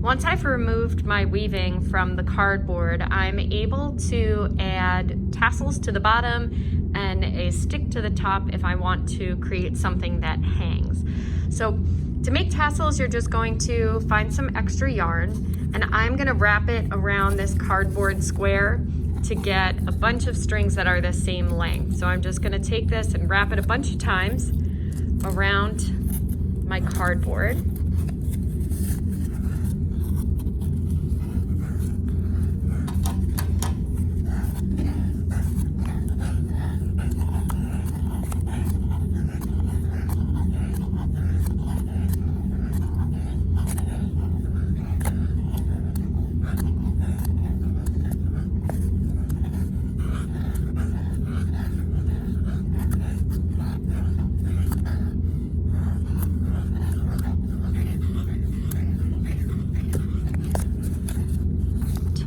Once I've removed my weaving from the cardboard, I'm able to add tassels to the bottom and a stick to the top if I want to create something that hangs. So to make tassels, you're just going to find some extra yarn, and I'm gonna wrap it around this cardboard square to get a bunch of strings that are the same length. So I'm just gonna take this and wrap it a bunch of times around my cardboard.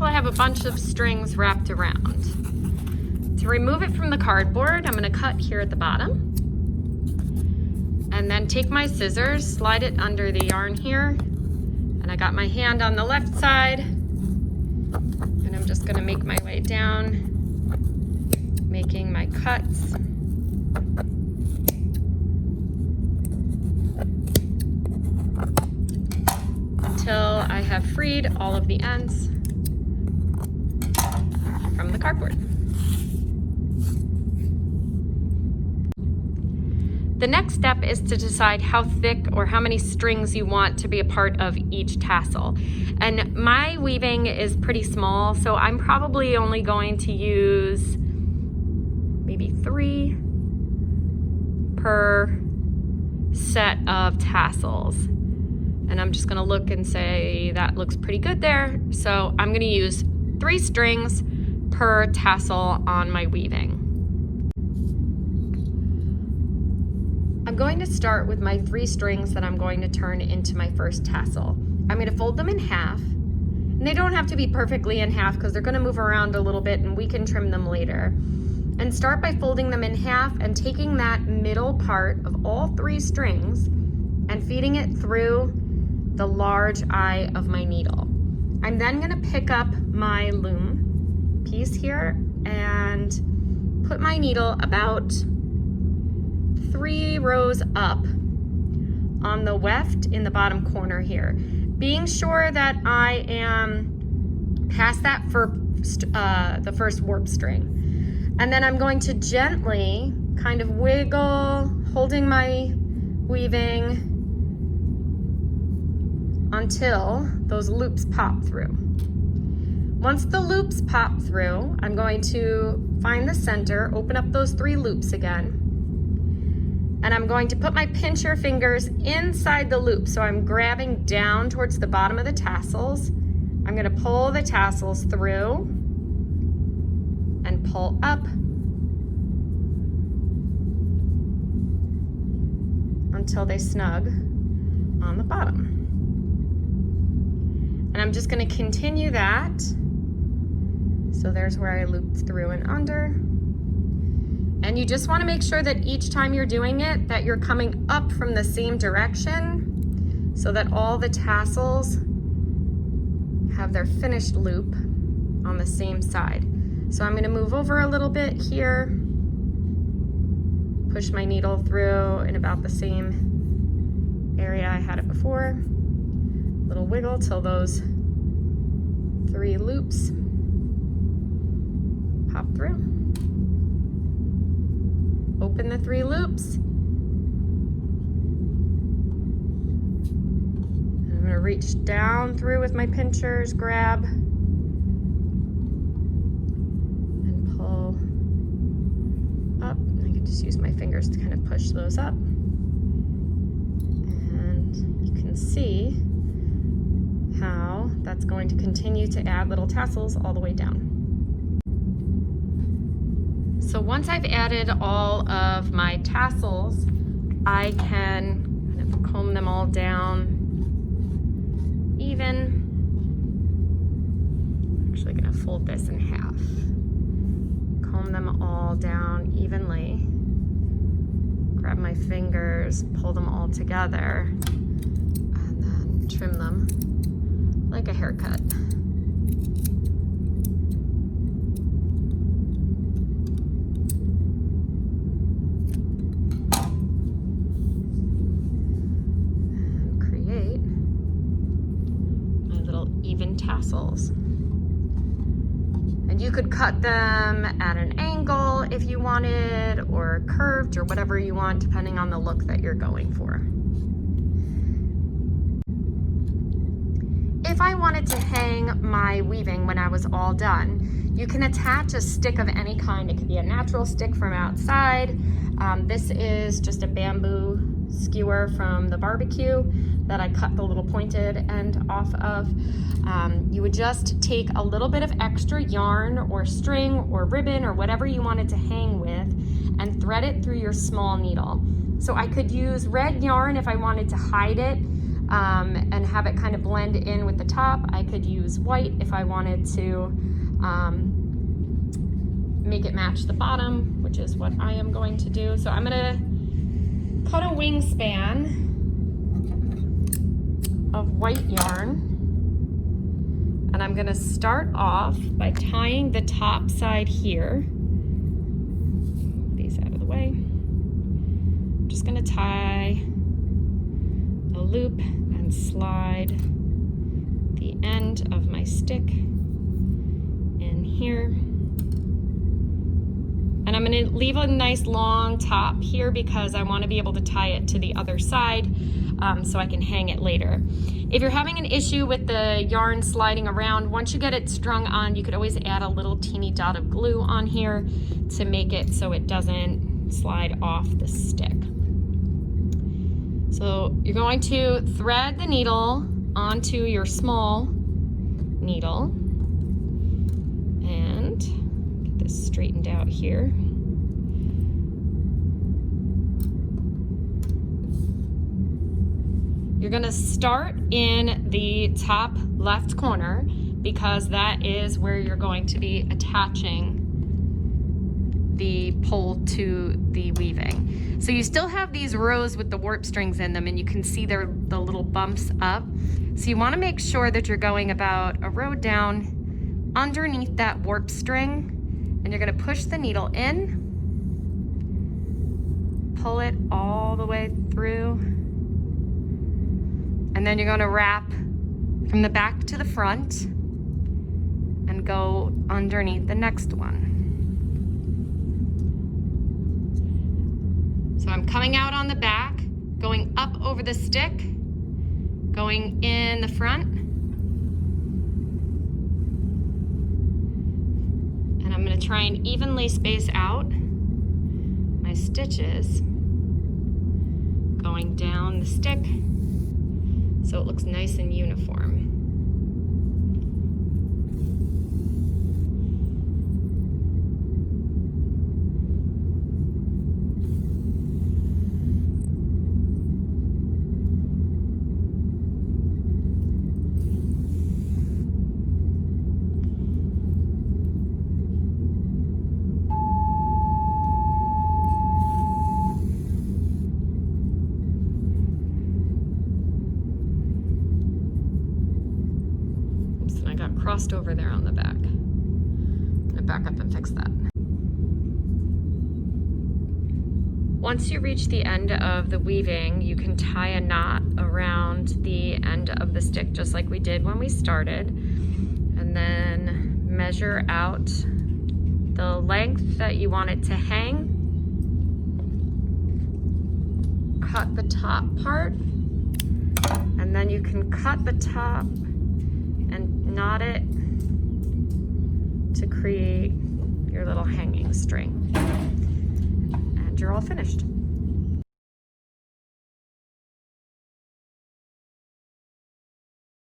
I have a bunch of strings wrapped around. To remove it from the cardboard, I'm going to cut here at the bottom and then take my scissors, slide it under the yarn here, and I got my hand on the left side, and I'm just going to make my way down, making my cuts. Until I have freed all of the ends from the cardboard. The next step is to decide how thick or how many strings you want to be a part of each tassel. And my weaving is pretty small, so I'm probably only going to use maybe 3 per set of tassels. And I'm just gonna look and say that looks pretty good there. So I'm gonna use 3 strings per tassel on my weaving. I'm going to start with my 3 strings that I'm going to turn into my first tassel. I'm going to fold them in half, and they don't have to be perfectly in half because they're going to move around a little bit and we can trim them later. And start by folding them in half and taking that middle part of all 3 strings and feeding it through the large eye of my needle. I'm then going to pick up my loom piece here and put my needle about 3 rows up on the weft in the bottom corner here, being sure that I am past that for the first warp string. And then I'm going to gently kind of wiggle, holding my weaving until those loops pop through. Once the loops pop through, I'm going to find the center, open up those 3 loops again, and I'm going to put my pincher fingers inside the loop. So I'm grabbing down towards the bottom of the tassels. I'm going to pull the tassels through and pull up until they snug on the bottom. And I'm just going to continue that. So there's where I looped through and under. And you just want to make sure that each time you're doing it, that you're coming up from the same direction so that all the tassels have their finished loop on the same side. So I'm going to move over a little bit here, push my needle through in about the same area I had it before. Little wiggle till those 3 loops pop through. Open the 3 loops. And I'm going to reach down through with my pinchers, grab, and pull up. I can just use my fingers to kind of push those up. And you can see how that's going to continue to add little tassels all the way down. So once I've added all of my tassels, I can kind of comb them all down even. I'm actually going to fold this in half. Comb them all down evenly. Grab my fingers, pull them all together, and then trim them like a haircut. And create my little even tassels. And you could cut them at an angle if you wanted, or curved, or whatever you want, depending on the look that you're going for. If I wanted to hang my weaving when I was all done, you can attach a stick of any kind. It could be a natural stick from outside. This is just a bamboo skewer from the barbecue that I cut the little pointed end off of. You would just take a little bit of extra yarn or string or ribbon or whatever you wanted to hang with and thread it through your small needle. So I could use red yarn if I wanted to hide it and have it kind of blend in with the top. I could use white if I wanted to make it match the bottom, which is what I am going to do. So I'm gonna cut a wingspan of white yarn, and I'm gonna start off by tying the top side here. These out of the way. I'm just gonna tie a loop and slide the end of my stick in here. And I'm gonna leave a nice long top here because I wanna be able to tie it to the other side so I can hang it later. If you're having an issue with the yarn sliding around, once you get it strung on, you could always add a little teeny dot of glue on here to make it so it doesn't slide off the stick. So you're going to thread the needle onto your small needle and get this straightened out here. You're gonna start in the top left corner because that is where you're going to be attaching the pole to the weaving. So you still have these rows with the warp strings in them, and you can see the little bumps up. So you wanna make sure that you're going about a row down underneath that warp string, and you're gonna push the needle in, pull it all the way through, and then you're gonna wrap from the back to the front and go underneath the next one. So I'm coming out on the back, going up over the stick, going in the front, and I'm gonna try and evenly space out my stitches going down the stick so it looks nice and uniform. Crossed over there on the back. I'm gonna back up and fix that. Once you reach the end of the weaving, you can tie a knot around the end of the stick just like we did when we started, and then measure out the length that you want it to hang. Cut the top part, and then you can cut the top and knot it to create your little hanging string. And you're all finished.